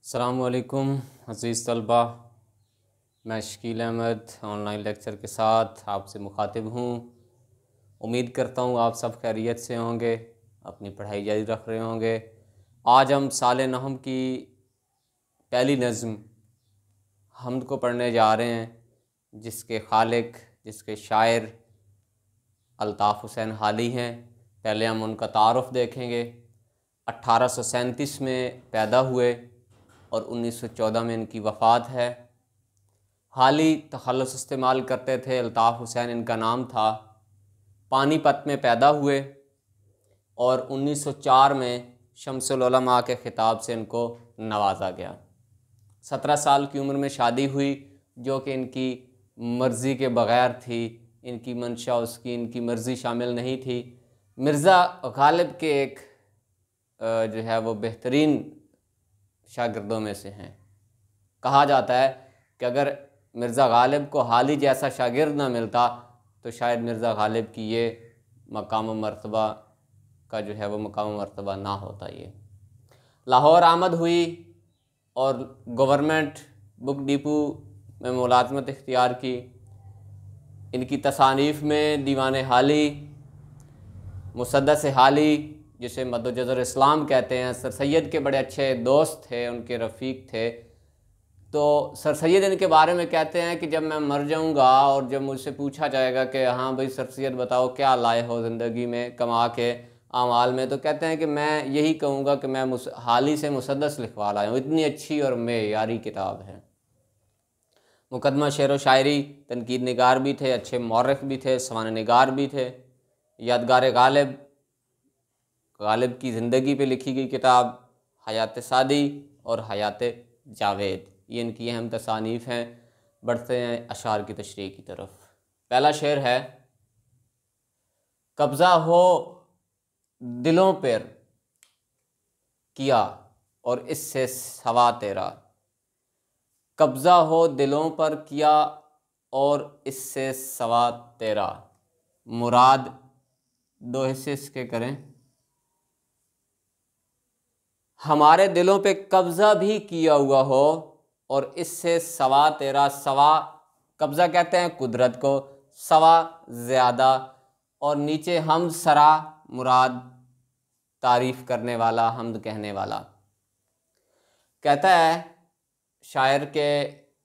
अस्सलामुअलैकुम अज़ीज़ तलबा, मैं शकील अहमद ऑनलाइन लेक्चर के साथ आपसे मुखातिब हूँ। उम्मीद करता हूँ आप सब खैरियत से होंगे, अपनी पढ़ाई जारी रख रहे होंगे। आज हम साले नहम की पहली नज़्म हमद को पढ़ने जा रहे हैं, जिसके खालिक, जिसके शायर अल्ताफ़ हुसैन हाली हैं। पहले हम उनका तारुफ़ देखेंगे। 1837 में पैदा हुए और 1914 में इनकी वफ़ात है। हाली तखल्लुस इस्तेमाल करते थे, अल्ताफ़ हुसैन इनका नाम था। पानीपत में पैदा हुए और 1904 में शम्सुल उलमा के ख़िताब से इनको नवाजा गया। 17 साल की उम्र में शादी हुई, जो कि इनकी मर्ज़ी के बग़ैर थी। इनकी मंशा, उसकी इनकी मर्ज़ी शामिल नहीं थी। मिर्ज़ा गालिब के एक जो है वो बेहतरीन शागिर्दों में से हैं। कहा जाता है कि अगर मिर्ज़ा गालिब को हाली जैसा शागिर्द ना मिलता तो शायद मिर्ज़ा गालिब की ये मकाम मर्तबा का जो है वो मकाम मर्तबा ना होता। ये लाहौर आमद हुई और गवर्नमेंट बुक डिपो में मुलाजमत इख्तियार की। इनकी तसानीफ़ में दीवान हाली, मुसद्दस हाली, जिसे मद्दुजज़र इस्लाम कहते हैं, सर सैयद के बड़े अच्छे दोस्त थे, उनके रफ़ीक थे। तो सर सैयद इनके बारे में कहते हैं कि जब मैं मर जाऊंगा और जब मुझसे पूछा जाएगा कि हाँ भाई सर सैयद बताओ क्या लाए हो ज़िंदगी में कमा के आमाल में, तो कहते हैं कि मैं यही कहूँगा कि मैं हाली से मुसद्दस लिखवा लाया हूँ। इतनी अच्छी और मेयारी किताब है। मुकदमा शेर व शायरी, तनकीद निगार भी थे, अच्छे मौरख भी थे, सवान निगार भी थे। यादगार गालिब, गालिब की ज़िंदगी पे लिखी गई किताब, हयात सादी और हयात जावेद, ये इनकी अहम तसानीफ़ हैं। बढ़ते हैं अशार की तशरीह की तरफ। पहला शेर है, कब्ज़ा हो दिलों पर किया और इससे सवा तेरा। कब्ज़ा हो दिलों पर किया और इससे सवा तेरा। मुराद दो हिस्से इसके करें। हमारे दिलों पे कब्ज़ा भी किया हुआ हो और इससे सवा तेरा। सवा कब्ज़ा कहते हैं कुदरत को, सवा ज़्यादा, और नीचे हम सरा, मुराद तारीफ़ करने वाला, हमद कहने वाला। कहता है शायर के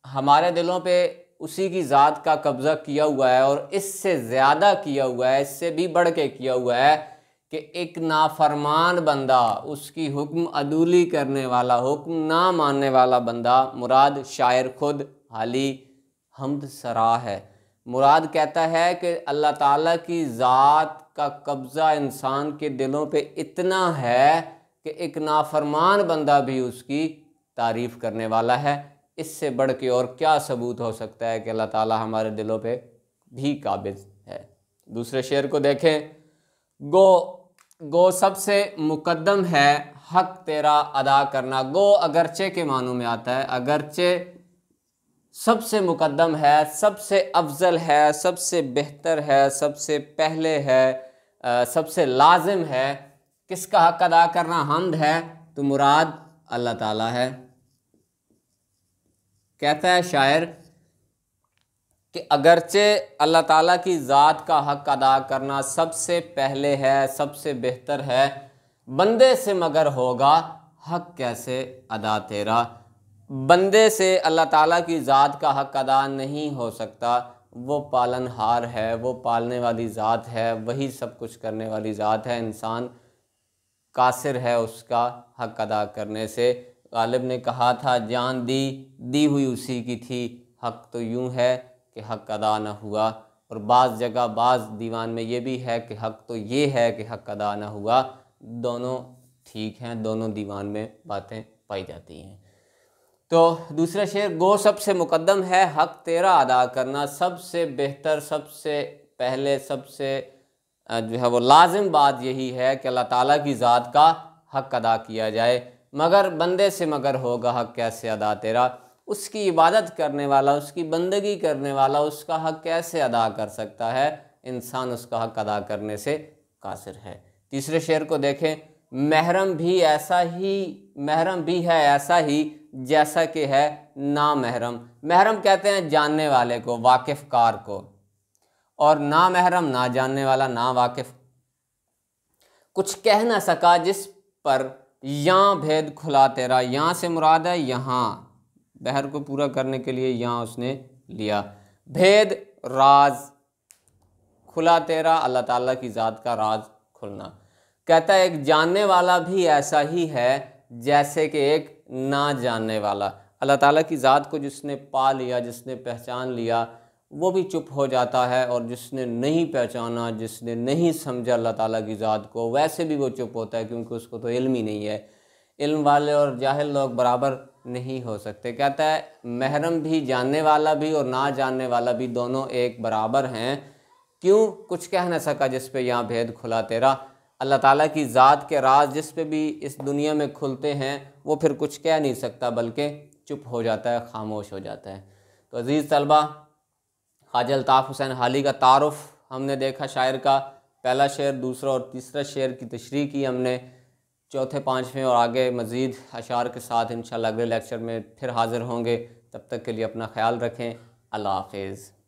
हमारे दिलों पे उसी की ज़ात का कब्ज़ा किया हुआ है और इससे ज़्यादा किया हुआ है, इससे भी बढ़ के किया हुआ है कि एक नाफरमान बंदा, उसकी हुक्म अदूली करने वाला, हुक्म ना मानने वाला बंदा, मुराद शायर खुद हाली हमद सरा है। मुराद कहता है कि अल्लाह ताला की ज़ात का कब्ज़ा इंसान के दिलों पे इतना है कि एक नाफरमान बंदा भी उसकी तारीफ़ करने वाला है। इससे बढ़ के और क्या सबूत हो सकता है कि अल्लाह ताला हमारे दिलों पे भी काबिज़ है। दूसरे शेर को देखें। गो सबसे मुकद्दम है हक तेरा अदा करना। गो अगरचे के मानों में आता है। अगरचे सबसे मुकद्दम है, सबसे अफजल है, सबसे बेहतर है, सबसे पहले है, सबसे लाजिम है। किसका हक अदा करना? हमद है, तो मुराद अल्लाह ताला है। कहता है शायर कि अगरचे अल्लाह ताला की ज़ात का हक अदा करना सबसे पहले है, सबसे बेहतर है, बंदे से मगर होगा हक कैसे अदा तेरा। बंदे से अल्लाह ताला की ज़ात का हक अदा नहीं हो सकता। वो पालनहार है, वो पालने वाली ज़ात है, वही सब कुछ करने वाली ज़ात है। इंसान कासिर है उसका हक अदा करने से। गालिब ने कहा था जान दी हुई उसी की थी, हक तो यूँ है कि हक अदा न हुआ। और बाज़ जगह बाज़ दीवान में ये भी है कि हक तो ये है कि हक अदा न हुआ। दोनों ठीक हैं, दोनों दीवान में बातें पाई जाती हैं। तो दूसरा शेर, गो सबसे मुकद्दम है हक तेरा अदा करना। सबसे बेहतर, सबसे पहले, सबसे जो है वो लाजिम बात यही है कि अल्लाह ताला की ज़ात का हक अदा किया जाए। मगर बंदे से मगर होगा हक कैसे अदा तेरा। उसकी इबादत करने वाला, उसकी बंदगी करने वाला उसका हक कैसे अदा कर सकता है? इंसान उसका हक अदा करने से कासिर है। तीसरे शेर को देखें। महरम भी है ऐसा ही जैसा कि है ना महरम। महरम कहते हैं जानने वाले को, वाकिफ़कार को, और ना महरम ना जानने वाला, ना वाकिफ़। कुछ कह ना सका जिस पर यहाँ भेद खुला तेरा, यहाँ से मुराद है यहाँ, बहर को पूरा करने के लिए यहाँ उसने लिया। भेद राज, खुला तेरा अल्लाह ताला की ज़ात का राज खुलना। कहता है एक जानने वाला भी ऐसा ही है जैसे कि एक ना जानने वाला। अल्लाह ताला की ज़ात को जिसने पा लिया, जिसने पहचान लिया, वो भी चुप हो जाता है, और जिसने नहीं पहचाना, जिसने नहीं समझा अल्लाह ताला की ज़ात को, वैसे भी वो चुप होता है, क्योंकि उसको तो इल्म ही नहीं है। इल्म वाले और जाहिल लोग बराबर नहीं हो सकते। कहता है महरम भी, जानने वाला भी और ना जानने वाला भी, दोनों एक बराबर हैं। क्यों? कुछ कह न सका जिस पे यहाँ भेद खुला तेरा। अल्लाह ताला की ज़ात के राज जिस पे भी इस दुनिया में खुलते हैं, वो फिर कुछ कह नहीं सकता, बल्कि चुप हो जाता है, खामोश हो जाता है। तो अज़ीज़ तलबा, ख्वाजा अल्ताफ़ हुसैन हाली का तारुफ़ हमने देखा, शायर का पहला शेर, दूसरा और तीसरा शेर की तशरीह की हमने। चौथे, पाँचवें और आगे मज़ीद अशार के साथ इंशाअल्लाह अगले लेक्चर में फिर हाज़िर होंगे। तब तक के लिए अपना ख्याल रखें। अल्लाह हाफ़िज़।